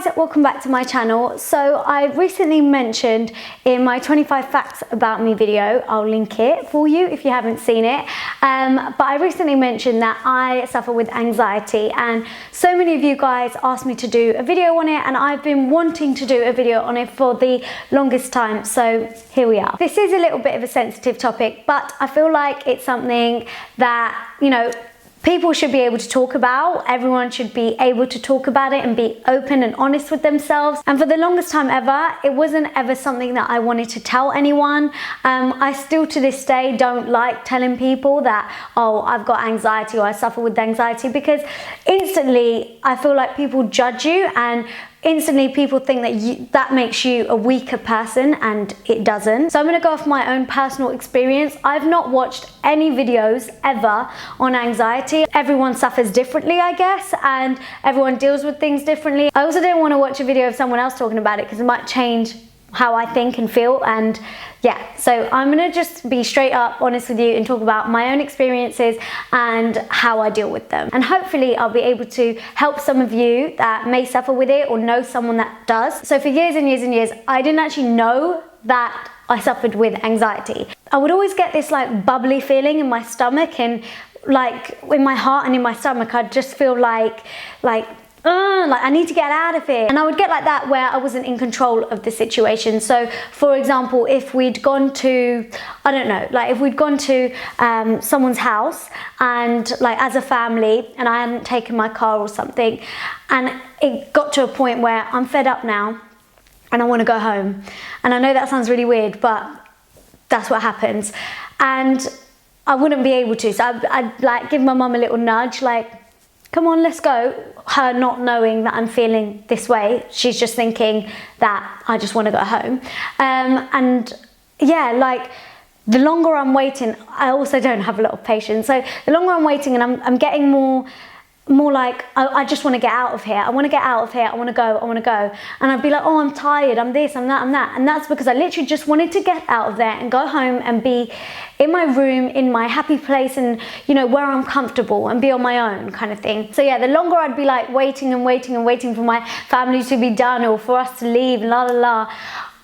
guys, welcome back to my channel. So I recently mentioned in my 25 facts about me video, I'll link it for you if you haven't seen it, but I recently mentioned that I suffer with anxiety, and so many of you guys asked me to do a video on it, and I've been wanting to do a video on it for the longest time, so here we are. This is a little bit of a sensitive topic, but I feel like it's something that, you know, people should be able to talk about. Everyone should be able to talk about it and be open and honest with themselves. And for the longest time ever, it wasn't ever something that I wanted to tell anyone. I still to this day don't like telling people that, oh, I've got anxiety or I suffer with anxiety, because instantly I feel like people judge you, and instantly people think that that makes you a weaker person, and it doesn't. So I'm going to go off my own personal experience. I've not watched any videos ever on anxiety. Everyone suffers differently, I guess, and everyone deals with things differently. I also didn't want to watch a video of someone else talking about it because it might change how I think and feel, and yeah, so I'm gonna just be straight up honest with you and talk about my own experiences and how I deal with them. And hopefully I'll be able to help some of you that may suffer with it or know someone that does. So for years and years and years, I didn't actually know that I suffered with anxiety. I would always get this like bubbly feeling in my stomach, and like in my heart and in my stomach, I'd just feel like I need to get out of here. And I would get like that where I wasn't in control of the situation. So for example, if we'd gone to, I don't know, like if we'd gone to someone's house and like as a family, and I hadn't taken my car or something, and it got to a point where I'm fed up now and I want to go home. And I know that sounds really weird, but that's what happens. And I wouldn't be able to. So I'd like give my mum a little nudge, like, come on, let's go. Her not knowing that I'm feeling this way. She's just thinking that I just want to go home. And yeah, like the longer I'm waiting, I also don't have a lot of patience. So the longer I'm waiting, and I'm getting more like, I just want to get out of here. I want to get out of here. I want to go. I want to go. And I'd be like, oh, I'm tired. I'm this, I'm that, I'm that. And that's because I literally just wanted to get out of there and go home and be in my room, in my happy place, and you know, where I'm comfortable and be on my own kind of thing. So yeah, the longer I'd be like waiting and waiting and waiting for my family to be done or for us to leave, la la la,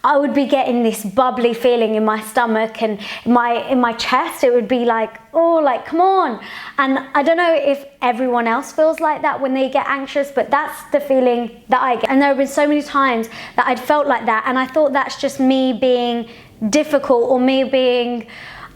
I would be getting this bubbly feeling in my stomach and in my chest. It would be like, oh, like, come on. And I don't know if everyone else feels like that when they get anxious, but that's the feeling that I get. And there have been so many times that I'd felt like that, and I thought that's just me being difficult, or me being,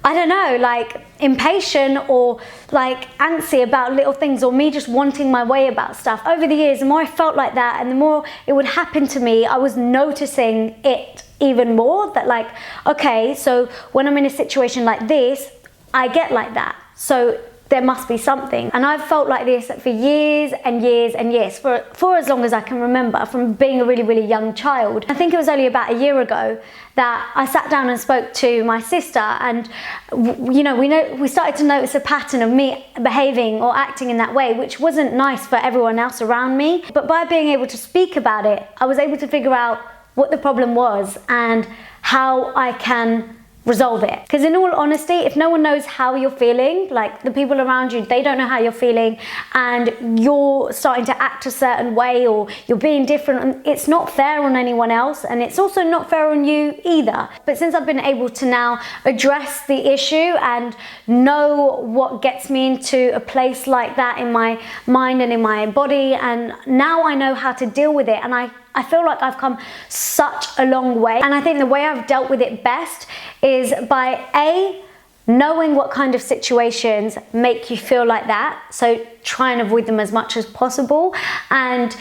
I don't know, like impatient or like antsy about little things, or me just wanting my way about stuff. Over the years, the more I felt like that and the more it would happen to me, I was noticing it even more, that like, okay, so when I'm in a situation like this, I get like that. So there must be something. And I've felt like this for years and years and years, for as long as I can remember, from being a really, really young child. I think it was only about a year ago that I sat down and spoke to my sister, and you know, we started to notice a pattern of me behaving or acting in that way, which wasn't nice for everyone else around me. But by being able to speak about it, I was able to figure out what the problem was and how I can resolve it. Because in all honesty, if no one knows how you're feeling, like the people around you, they don't know how you're feeling, and you're starting to act a certain way or you're being different, it's not fair on anyone else, and it's also not fair on you either. But since I've been able to now address the issue and know what gets me into a place like that in my mind and in my body, and now I know how to deal with it, and I feel like I've come such a long way. And I think the way I've dealt with it best is by knowing what kind of situations make you feel like that. So try and avoid them as much as possible. And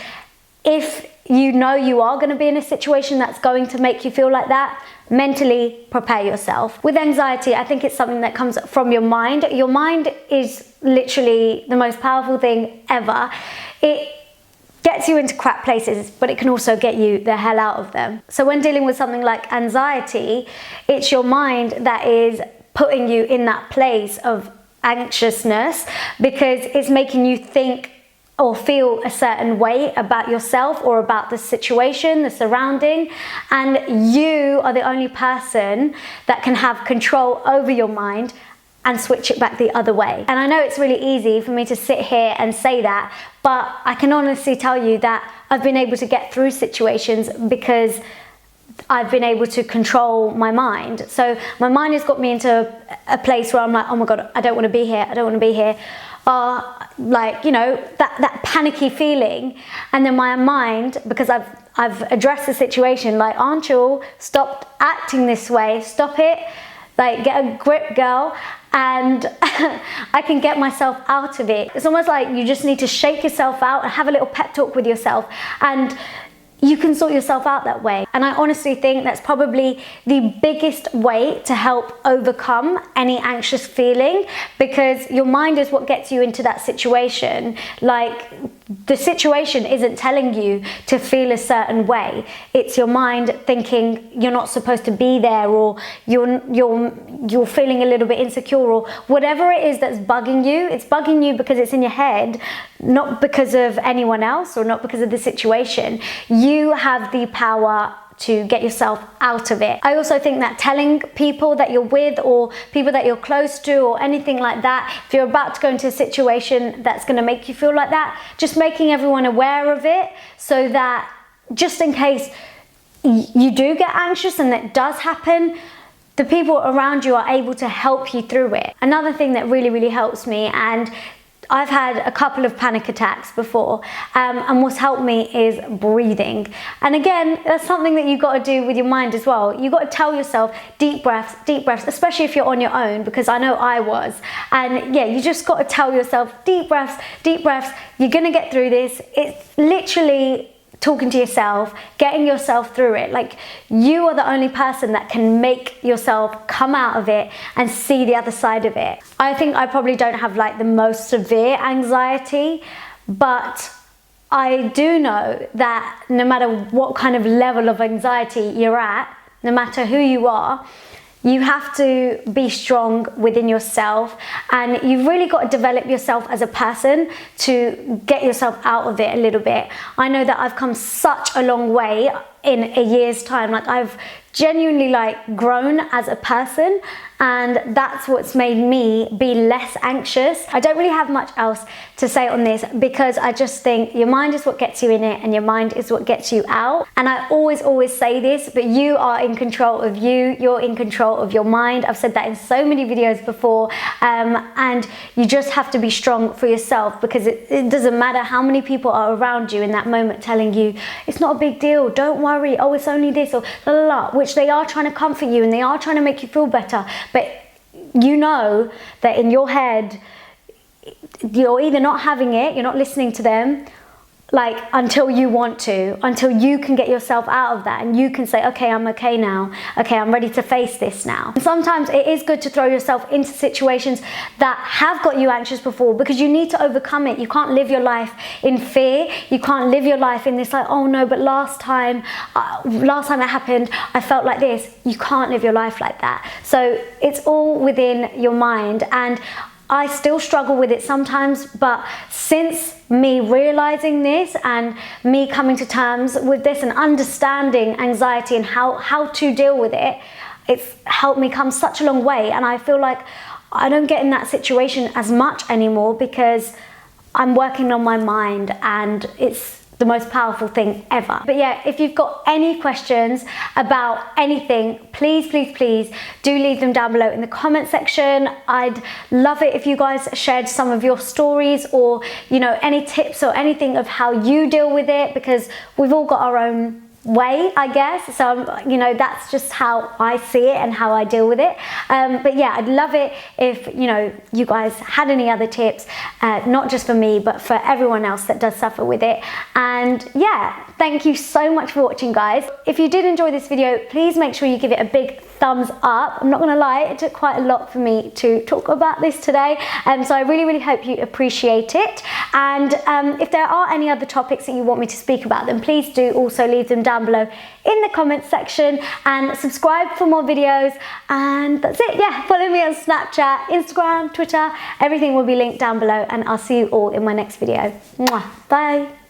if you know you are going to be in a situation that's going to make you feel like that, mentally prepare yourself. With anxiety, I think it's something that comes from your mind. Your mind is literally the most powerful thing ever. It gets you into crap places, but it can also get you the hell out of them. So when dealing with something like anxiety, it's your mind that is putting you in that place of anxiousness, because it's making you think or feel a certain way about yourself or about the situation, the surrounding, and you are the only person that can have control over your mind and switch it back the other way. And I know it's really easy for me to sit here and say that, but I can honestly tell you that I've been able to get through situations because I've been able to control my mind. So my mind has got me into a place where I'm like, oh my God, I don't want to be here. I don't want to be here. Like, you know, that panicky feeling. And then my mind, because I've addressed the situation, like, Anchal, stop acting this way. Stop it. Like, get a grip, girl. And I can get myself out of it. It's almost like you just need to shake yourself out and have a little pep talk with yourself, and you can sort yourself out that way. And I honestly think that's probably the biggest way to help overcome any anxious feeling, because your mind is what gets you into that situation. Like, the situation isn't telling you to feel a certain way. It's your mind thinking you're not supposed to be there, or you're feeling a little bit insecure, or whatever it is that's bugging you. It's bugging you because it's in your head, not because of anyone else or not because of the situation. You have the power to get yourself out of it. I also think that telling people that you're with, or people that you're close to, or anything like that, if you're about to go into a situation that's going to make you feel like that, just making everyone aware of it, so that just in case you do get anxious and that does happen, the people around you are able to help you through it. Another thing that really helps me, and I've had a couple of panic attacks before, and what's helped me is breathing. And again, that's something that you've got to do with your mind as well. You've got to tell yourself deep breaths, especially if you're on your own, because I know I was. And yeah, you just got to tell yourself deep breaths, you're gonna get through this. It's literally talking to yourself, getting yourself through it. Like, you are the only person that can make yourself come out of it and see the other side of it. I think I probably don't have like the most severe anxiety, but I do know that no matter what kind of level of anxiety you're at, no matter who you are, you have to be strong within yourself, and you've really got to develop yourself as a person to get yourself out of it a little bit. I know that I've come such a long way in a year's time. Like, I've genuinely like grown as a person, and that's what's made me be less anxious. I don't really have much else to say on this, because I just think your mind is what gets you in it, and your mind is what gets you out. And I always say this, but you are in control of you. You're in control of your mind. I've said that in so many videos before, and you just have to be strong for yourself, because it doesn't matter how many people are around you in that moment telling you it's not a big deal, don't worry, oh, it's only this, or la la la, which they are trying to comfort you and they are trying to make you feel better. But you know that in your head, you're either not having it, you're not listening to them, like, until you want to, until you can get yourself out of that and you can say, okay, I'm okay now. Okay, I'm ready to face this now. And sometimes it is good to throw yourself into situations that have got you anxious before, because you need to overcome it. You can't live your life in fear. You can't live your life in this like, oh no, but last time it happened, I felt like this. You can't live your life like that. So it's all within your mind. And I still struggle with it sometimes, but since me realizing this and me coming to terms with this and understanding anxiety and how to deal with it, it's helped me come such a long way. And I feel like I don't get in that situation as much anymore, because I'm working on my mind, and it's the most powerful thing ever. But yeah, if you've got any questions about anything, please do leave them down below in the comment section. I'd love it if you guys shared some of your stories, or, you know, any tips or anything of how you deal with it, because we've all got our own way, I guess. So, you know, that's just how I see it and how I deal with it. But yeah, I'd love it if, you know, you guys had any other tips, not just for me, but for everyone else that does suffer with it. And yeah, thank you so much for watching, guys. If you did enjoy this video, please make sure you give it a big thumbs up. I'm not gonna lie, it took quite a lot for me to talk about this today, so I really hope you appreciate it. And if there are any other topics that you want me to speak about, then please do also leave them down below in the comments section, and subscribe for more videos. And that's it. Yeah, follow me on Snapchat, Instagram, Twitter, everything will be linked down below, and I'll see you all in my next video. Mwah. Bye.